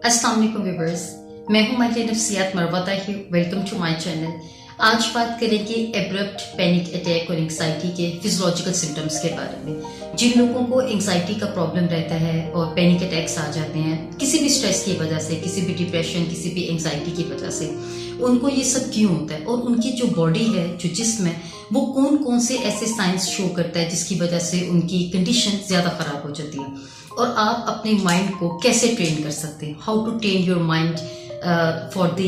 अस्सलाम वालेकुम व्यूअर्स, मैं हूं माइके नफ्सियात मरवता ही। Welcome to my channel. आज बात करेंगे एब्रप्ट पैनिक अटैक और एंग्जाइटी के फिजियोलॉजिकल सिम्टम्स के बारे में। जिन लोगों को एंग्जाइटी का प्रॉब्लम रहता है और पैनिक अटैक्स आ जाते हैं किसी भी स्ट्रेस की वजह से, किसी भी डिप्रेशन, किसी भी एंग्जाइटी की वजह से, उनको ये सब क्यों होता है और उनकी जो बॉडी है, जो जिस्म है, वो कौन कौन से ऐसे साइंस शो करता है जिसकी वजह से उनकी कंडीशन ज्यादा खराब हो जाती है और आप अपने माइंड को कैसे ट्रेन कर सकते हैं। How to train your mind for the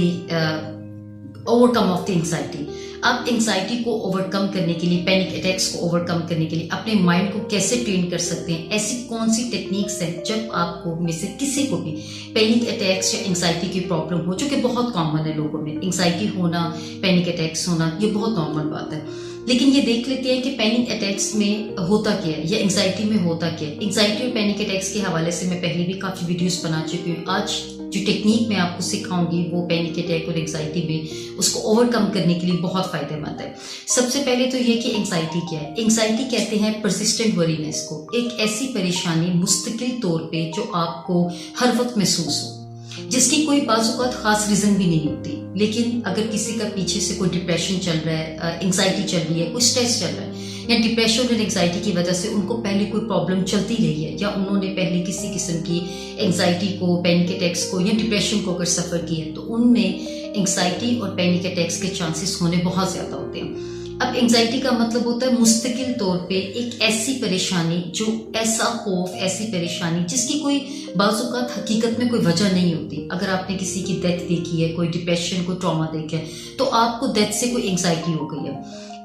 overcome of the anxiety. आप एंग्जाइटी को ओवरकम करने के लिए, पैनिक अटैक्स को ओवरकम करने के लिए अपने माइंड को कैसे ट्रेन कर सकते हैं। ऐसी कौन सी टेक्निक्स हैं जब आपको में से किसी को भी पैनिक अटैक्स या एंग्जाइटी की प्रॉब्लम हो, जो कि बहुत कॉमन है लोगों में। एंग्जाइटी होना, पैनिक अटैक्स होना, ये बहुत नॉर्मल बात है। लेकिन ये देख लेते हैं कि पैनिक अटैक्स में होता क्या है या एंग्जाइटी में होता क्या है। एंग्जाइटी और पैनिक अटैक्स के हवाले से मैं पहले भी काफी वीडियोस बना चुकी हूँ। आज जो टेक्निक मैं आपको सिखाऊंगी वो पैनिक अटैक और एंग्जाइटी में उसको ओवरकम करने के लिए बहुत फायदेमंद है। सबसे पहले तो ये कि एंग्जाइटी क्या है। एंग्जाइटी कहते हैं परसिस्टेंट वरीनेस को, एक ऐसी परेशानी मुस्तकिल तौर पे जो आपको हर वक्त महसूस हो, जिसकी कोई बाज़-औक़ात खास रीजन भी नहीं होती। लेकिन अगर किसी का पीछे से कोई डिप्रेशन चल रहा है, एंग्जाइटी चल रही है, कोई स्ट्रेस चल रहा है, या डिप्रेशन और एंग्जाइटी की वजह से उनको पहले कोई प्रॉब्लम चलती रही है, या उन्होंने पहले किसी किस्म की एंग्जाइटी को, पैनिक अटैक्स को या डिप्रेशन को अगर सफर किया है, तो उनमें एंग्जाइटी और पैनिक अटैक्स के चांसेस होने बहुत ज्यादा होते हैं। अब एंग्जाइटी का मतलब होता है मुस्तकिल तौर पे एक ऐसी परेशानी, जो ऐसा खौफ, ऐसी परेशानी जिसकी कोई बाज़-औक़ात हकीकत में कोई वजह नहीं होती। अगर आपने किसी की डेथ देखी है, कोई डिप्रेशन, कोई ट्रॉमा देखा है, तो आपको डेथ से कोई एंग्जाइटी हो गई है।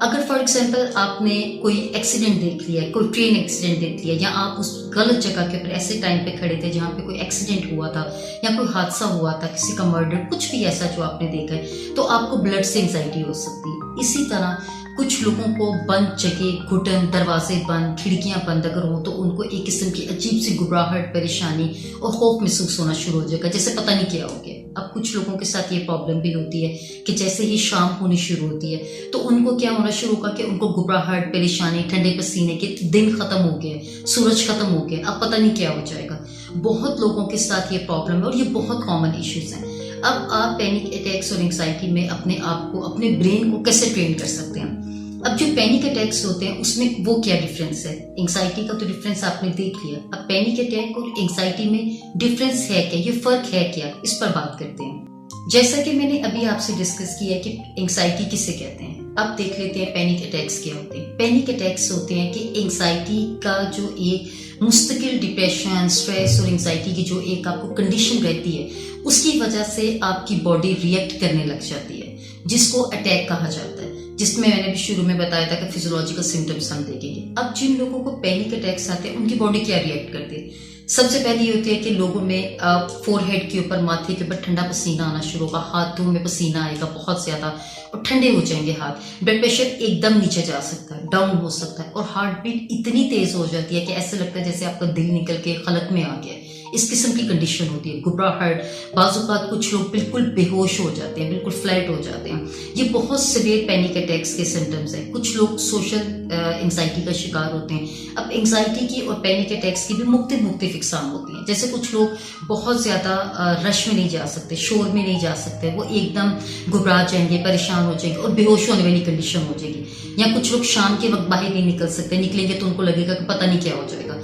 अगर फॉर एग्जाम्पल आपने कोई एक्सीडेंट देख लिया, कोई ट्रेन एक्सीडेंट देख लिया, या आप उस गलत जगह के ऊपर ऐसे टाइम पे खड़े थे जहाँ पे कोई एक्सीडेंट हुआ था या कोई हादसा हुआ था, किसी का मर्डर, कुछ भी ऐसा जो आपने देखा है, तो आपको ब्लड से एंग्जाइटी हो सकती है। इसी तरह कुछ लोगों को बंद जगह, घुटन, दरवाजे बंद, खिड़कियां बंद अगर हो, तो उनको एक किस्म की अजीब सी घबराहट, परेशानी और खौफ महसूस होना शुरू हो जाएगा, जैसे पता नहीं क्या हो गया। अब कुछ लोगों के साथ ये प्रॉब्लम भी होती है कि जैसे ही शाम होनी शुरू होती है तो उनको क्या होना शुरू होगा कि उनको घबराहट, परेशानी, ठंडे पसीने के, दिन खत्म हो गए, सूरज खत्म हो गया, अब पता नहीं क्या हो जाएगा। बहुत लोगों के साथ ये प्रॉब्लम है और ये बहुत कॉमन इश्यूज हैं। अब आप पैनिक अटैक्स और एंग्जाइटी में अपने आप को, अपने ब्रेन को कैसे ट्रेन कर सकते हैं। अब जो पैनिक अटैक्स होते हैं उसमें वो क्या डिफरेंस है। एंग्जाइटी का तो डिफरेंस आपने देख लिया। अब पैनिक अटैक और एंग्जाइटी में डिफरेंस है क्या, ये फर्क है क्या, इस पर बात करते हैं। जैसा कि मैंने अभी आपसे डिस्कस किया कि एंग्जाइटी किसे कहते हैं, अब देख लेते हैं पैनिक अटैक्स क्या होते हैं। पैनिक अटैक्स होते हैं कि एंग्जाइटी का जो एक मुस्तकिल डिप्रेशन, स्ट्रेस और एंग्जाइटी की जो एक आपको कंडीशन रहती है, उसकी वजह से आपकी बॉडी रिएक्ट करने लग जाती है, जिसको अटैक कहा जाता है, जिसमें मैंने भी शुरू में बताया था कि फिजियोलॉजिकल सिम्टम्स हम देखेंगे। अब जिन लोगों को पैनिक अटैक्स आते हैं उनकी बॉडी क्या रिएक्ट करती है। सबसे पहले ये होती है कि लोगों में फोरहेड के ऊपर, माथे के ऊपर ठंडा पसीना आना शुरू होगा, हाथों में पसीना आएगा बहुत ज्यादा और ठंडे हो जाएंगे हाथ। ब्लड प्रेशर एकदम नीचे जा सकता है, डाउन हो सकता है, और हार्ट बीट इतनी तेज हो जाती है कि ऐसा लगता है जैसे आपका दिल निकल के खलक में आ गया है। इस किस्म की कंडीशन होती है। घबराहट, बाज़-औक़ात कुछ लोग बिल्कुल बेहोश हो जाते हैं, बिल्कुल फ्लैट हो जाते हैं। ये बहुत सीवियर पैनिक अटैक्स के सिम्टम्स हैं। कुछ लोग सोशल एंग्जाइटी का शिकार होते हैं। अब एंग्जाइटी की और पैनिक अटैक्स की भी मुख्तलिफ इकसाम होती हैं। जैसे कुछ लोग बहुत ज्यादा रश में नहीं जा सकते, शोर में नहीं जा सकते, वो एकदम घबरा जाएंगे, परेशान हो जाएंगे और बेहोश होने वाली कंडीशन हो जाएगी। या कुछ लोग शाम के वक्त बाहर नहीं निकल सकते, निकलेंगे तो उनको लगेगा कि पता नहीं क्या हो जाएगा।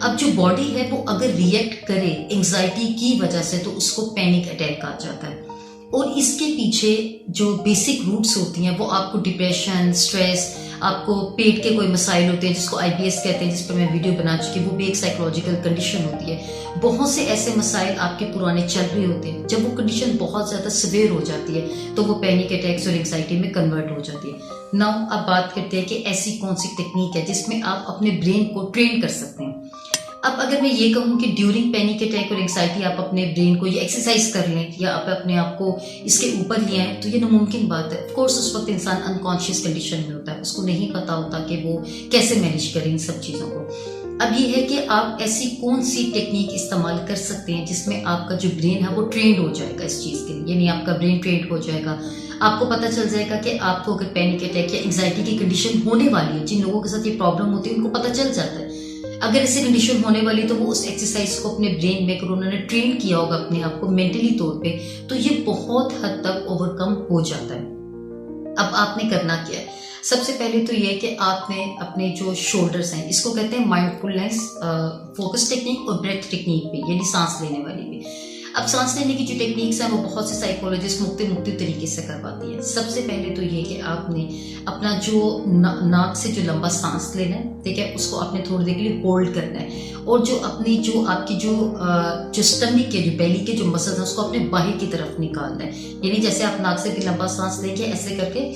अब जो बॉडी है वो अगर रिएक्ट करे एंग्जाइटी की वजह से तो उसको पैनिक अटैक कहा जाता है। और इसके पीछे जो बेसिक रूट्स होती हैं वो आपको डिप्रेशन, स्ट्रेस, आपको पेट के कोई मसाइल होते हैं जिसको IBS कहते हैं, जिस पर मैं वीडियो बना चुकी हूँ, वो भी एक साइकोलॉजिकल कंडीशन होती है। बहुत से ऐसे मसाइल आपके पुराने चल रहे होते हैं। जब वो कंडीशन बहुत ज्यादा सिवियर हो जाती है तो वो पैनिक अटैक्स और एंग्जाइटी में कन्वर्ट हो जाती है। नाउ अब बात करते हैं कि ऐसी कौन सी टेक्निक है जिसमें आप अपने ब्रेन को ट्रेन कर सकते हैं। अब अगर मैं ये कहूँ कि ड्यूरिंग पैनिक अटैक और एंग्जाइटी आप अपने ब्रेन को ये एक्सरसाइज कर लें या आप अपने आप को इसके ऊपर ले आए, तो ये नामुमकिन बात है। ऑफ कोर्स उस वक्त इंसान अनकॉन्शियस कंडीशन में होता है, उसको नहीं पता होता कि वो कैसे मैनेज करें इन सब चीज़ों को। अब ये है कि आप ऐसी कौन सी टेक्निक इस्तेमाल कर सकते हैं जिसमें आपका जो ब्रेन है वो ट्रेंड हो जाएगा इस चीज़ के लिए, यानी आपका ब्रेन ट्रेंड हो जाएगा। आपको पता चल जाएगा कि आपको अगर पैनिक अटैक या एंग्जाइटी की कंडीशन होने वाली है, जिन लोगों के साथ ये प्रॉब्लम होती है उनको पता चल जाता है। अगर ऐसी कंडीशन होने वाली तो वो उस एक्सरसाइज को अपने ब्रेन में अगर उन्होंने ट्रेन किया होगा अपने आप को मेंटली तौर पे, तो ये बहुत हद तक ओवरकम हो जाता है। अब आपने करना क्या है, सबसे पहले तो ये है कि आपने अपने जो शोल्डर्स हैं, इसको कहते हैं माइंडफुलनेस फोकस टेक्निक और ब्रेथ टेक्निक पे, यानी सांस लेने वाली भी। अब सांस लेने की जो टेक्निक्स हैं वो बहुत से साइकोलॉजिस्ट मुख्तलिफ तरीके से करवाती है। सबसे पहले तो ये कि आपने अपना जो नाक से जो लंबा सांस लेना है, ठीक है, उसको आपने थोड़ी देर के लिए होल्ड करना है, और जो अपनी जो आपकी जो स्टमक के जो बेली के जो मसल्स हैं उसको अपने बाहर की तरफ निकालना है। यानी जैसे आप नाक से भी लंबा सांस लेंगे ऐसे करके,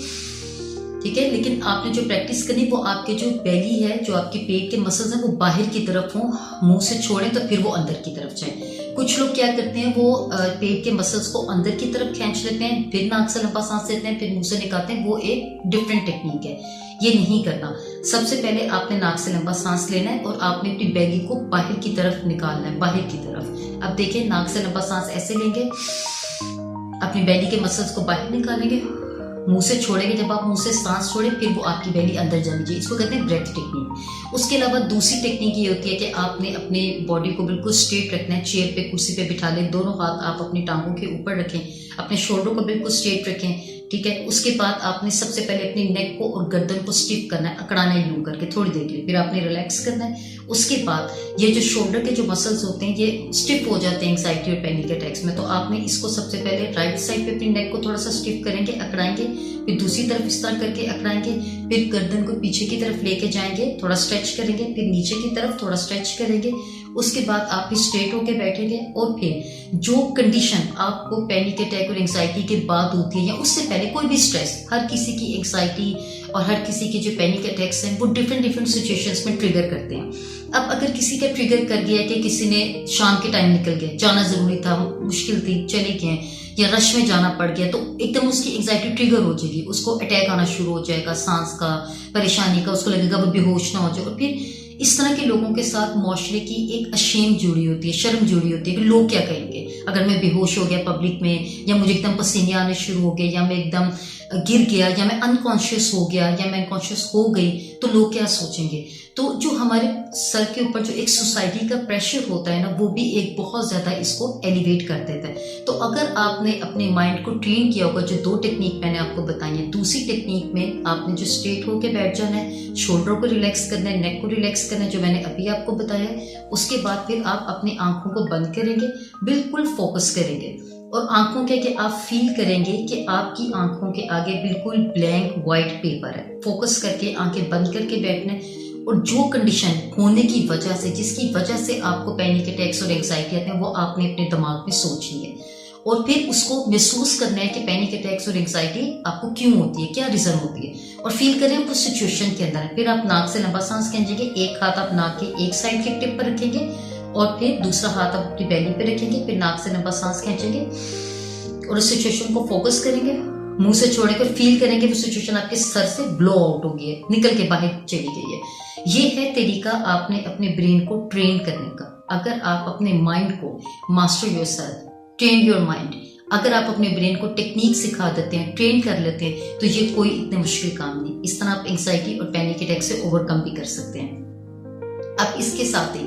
ठीक है, लेकिन आपने जो प्रैक्टिस करनी वो आपके जो बेली है, जो आपके पेट के मसल्स हैं वो बाहर की तरफ हो, मुंह से छोड़ें तो फिर वो अंदर की तरफ जाए। कुछ लोग क्या करते हैं, वो पेट के मसल्स को अंदर की तरफ खींच लेते हैं, फिर नाक से लंबा सांस लेते हैं, फिर मुंह से निकालते हैं, वो एक डिफरेंट टेक्निक है, ये नहीं करना। सबसे पहले आपने नाक से लंबा सांस लेना है और आपने अपनी बेली को बाहर की तरफ निकालना है, बाहर की तरफ। अब देखिए, नाक से लंबा सांस ऐसे लेंगे, अपनी बेली के मसल्स को बाहर निकालेंगे, मुंह से छोड़ेंगे, जब आप मुंह से सांस छोड़े फिर वो आपकी बेली अंदर जानी चाहिए, इसको कहते हैं ब्रेथ टेक्निक। उसके अलावा दूसरी टेक्निक ये होती है कि आपने अपने बॉडी को बिल्कुल स्ट्रेट रखना है, चेयर पे कुर्सी पे बिठा लें, दोनों हाथ आप अपनी टांगों के ऊपर रखें, अपने शोल्डर को बिल्कुल स्ट्रेट रखें, ठीक है। उसके बाद आपने सबसे पहले अपनी नेक को और गर्दन को स्टिफ करना है, अकड़ाना है यूं करके थोड़ी देर के लिए, फिर आपने रिलैक्स करना है। उसके बाद ये जो शोल्डर के जो मसल्स होते हैं ये स्टिफ हो जाते हैं एंग्जाइटी और पैनिक अटैक्स में, तो आपने इसको सबसे पहले राइट साइड पे अपनी नेक को थोड़ा सा स्टिफ करेंगे, अकड़ाएंगे, फिर दूसरी तरफ इस तरह करके अकड़ाएंगे, फिर गर्दन को पीछे की तरफ लेके जाएंगे, थोड़ा स्ट्रेच करेंगे, फिर नीचे की तरफ थोड़ा स्ट्रेच करेंगे। उसके बाद आप फिर स्ट्रेट होके बैठेंगे, और फिर जो कंडीशन आपको पैनिक अटैक और एंग्जाइटी के बाद होती है या उससे पहले कोई भी स्ट्रेस, हर किसी की एंग्जाइटी और हर किसी के जो पैनिक अटैक्स हैं वो डिफरेंट सिचुएशंस में ट्रिगर करते हैं। अब अगर किसी का ट्रिगर कर गया कि किसी ने शाम के टाइम निकल गया, जाना जरूरी था, मुश्किल थी, चले गए, या रश में जाना पड़ गया, तो एकदम उसकी एंग्जाइटी ट्रिगर हो जाएगी, उसको अटैक आना शुरू हो जाएगा, सांस का, परेशानी का, उसको लगेगा वो बेहोश ना हो जाए। और फिर इस तरह के लोगों के साथ माशरे की एक अशेम जुड़ी होती है, शर्म जुड़ी होती है कि लोग क्या कहेंगे अगर मैं बेहोश हो गया पब्लिक में, या मुझे एकदम पसीने आने शुरू हो गए, या मैं एकदम गिर गया, या मैं अनकॉन्शियस हो गया, या मैं अनकॉन्शियस हो गई, तो लोग क्या सोचेंगे। तो जो हमारे सर के ऊपर जो एक सोसाइटी का प्रेशर होता है ना, वो भी एक बहुत ज्यादा इसको एलिवेट कर देता है। तो अगर आपने अपने माइंड को ट्रेन किया होगा, जो दो टेक्निक मैंने आपको बताई है, दूसरी टेक्निक में आपने जो स्ट्रेट होकर बैठ जाना है, शोल्डर को रिलैक्स करना है, नेक को रिलैक्स करना है, जो मैंने अभी आपको बताया है। उसके बाद फिर आप अपनी आंखों को बंद करेंगे, बिल्कुल फोकस करेंगे, और आंखों के आप फील करेंगे कि आपकी आंखों के आगे बिल्कुल ब्लैंक व्हाइट पेपर है। फोकस करके आंखें बंद करके बैठना है, और जो कंडीशन होने की वजह से, जिसकी वजह से आपको पैनिक अटैक्स और एंग्जाइटी आते हैं, वो आपने अपने दिमाग में सोचनी है, और फिर उसको महसूस करना है कि पैनिक अटैक्स और एंग्जाइटी आपको क्यों होती है, क्या रीजन होती है, और फील करें उस सिचुएशन के अंदर। फिर आप नाक से लंबा सांस खींचेंगे, एक हाथ आप नाक के एक साइड के टिप पर रखेंगे, और फिर दूसरा हाथ आप अपनी बेली पे रखेंगे, फिर नाक से लंबा सांस खींचेंगे और उस सिचुएशन को फोकस करेंगे, मुंह से छोड़कर फील करेंगे वो सिचुएशन आपके सर से ब्लो आउट हो गई है, निकल के बाहर चली गई है। ये है तरीका आपने अपने ब्रेन को ट्रेन करने का। अगर आप अपने माइंड को master yourself, train your mind, अगर आप अपने ब्रेन को टेक्निक सिखा देते हैं, ट्रेन कर लेते हैं, तो ये कोई इतने मुश्किल काम नहीं। इस तरह आप एंग्जाइटी और पैनिक अटैक से ओवरकम भी कर सकते हैं। अब इसके साथ ही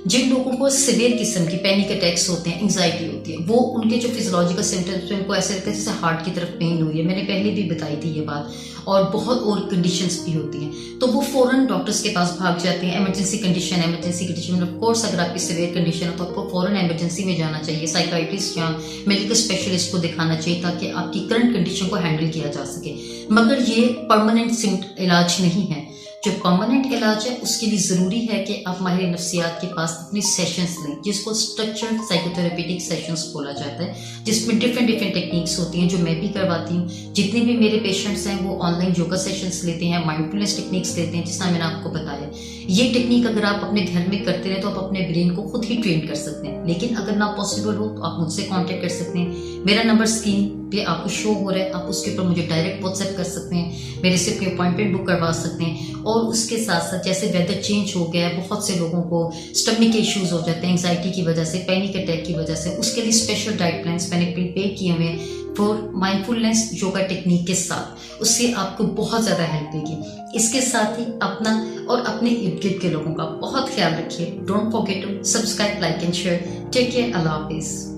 जिन लोगों को सिवियर किस्म की पैनिक अटैक्स होते हैं, एंग्जाइटी होती है, वो उनके जो फिजियोलॉजिकल सिम्टम्स हैं, उनको ऐसे लगता है जैसे हार्ट की तरफ पेन हो रही है, मैंने पहले भी बताई थी ये बात, और बहुत और कंडीशंस भी होती हैं, तो वो फौरन डॉक्टर्स के पास भाग जाते हैं। इमरजेंसी कंडीशन में ऑफ कोर्स अगर आपकी सिवियर कंडीशन है तो आपको फौरन इमरजेंसी में जाना चाहिए, साइकाइट्रिस्ट या मेडिकल स्पेशलिस्ट को दिखाना चाहिए, ताकि आपकी करंट कंडीशन को हैंडल किया जा सके। मगर ये परमानेंट इलाज नहीं है। जो परमानेंट इलाज है उसके लिए जरूरी है कि आप माहिर नफ्सियात के पास अपने सेशंस लें, जिसको स्ट्रक्चर्ड साइकोथेरेपेटिक सेशंस बोला जाता है, जिसमें डिफरेंट टेक्निक्स होती हैं, जो मैं भी करवाती हूँ। जितने भी मेरे पेशेंट्स हैं वो ऑनलाइन योगा सेशंस लेते हैं, माइंडफुलनेस टेक्निक्स लेते हैं, जिसका मैंने आपको बताया। ये टेक्निक अगर आप अपने घर में करते हैं तो आप अपने ब्रेन को खुद ही ट्रेन कर सकते हैं, लेकिन अगर ना पॉसिबल हो तो आप मुझसे कॉन्टेक्ट कर सकते हैं। मेरा नंबर स्क्रीन पे आपको शो हो रहा है, आप उसके ऊपर मुझे डायरेक्ट व्हाट्सएप कर सकते हैं, मेरे से अपनी अपॉइंटमेंट बुक करवा सकते हैं। और उसके साथ साथ जैसे वेदर चेंज हो गया है, बहुत से लोगों को स्टमक के इश्यूज हो जाते हैं एंग्जाइटी की वजह से, पैनिक अटैक की वजह से, उसके लिए स्पेशल डाइट प्लान्स मैंने प्रिपेयर किए हुए हैं फॉर माइंडफुलनेस योगा टेक्निक के साथ। उससे आपको बहुत ज़्यादा हेल्प देगी। इसके साथ ही अपना और अपने इर्द गिर्द के लोगों का बहुत ख्याल रखिए। Don't forget to subscribe, like and share. Take care, अल्लाह हाफिज।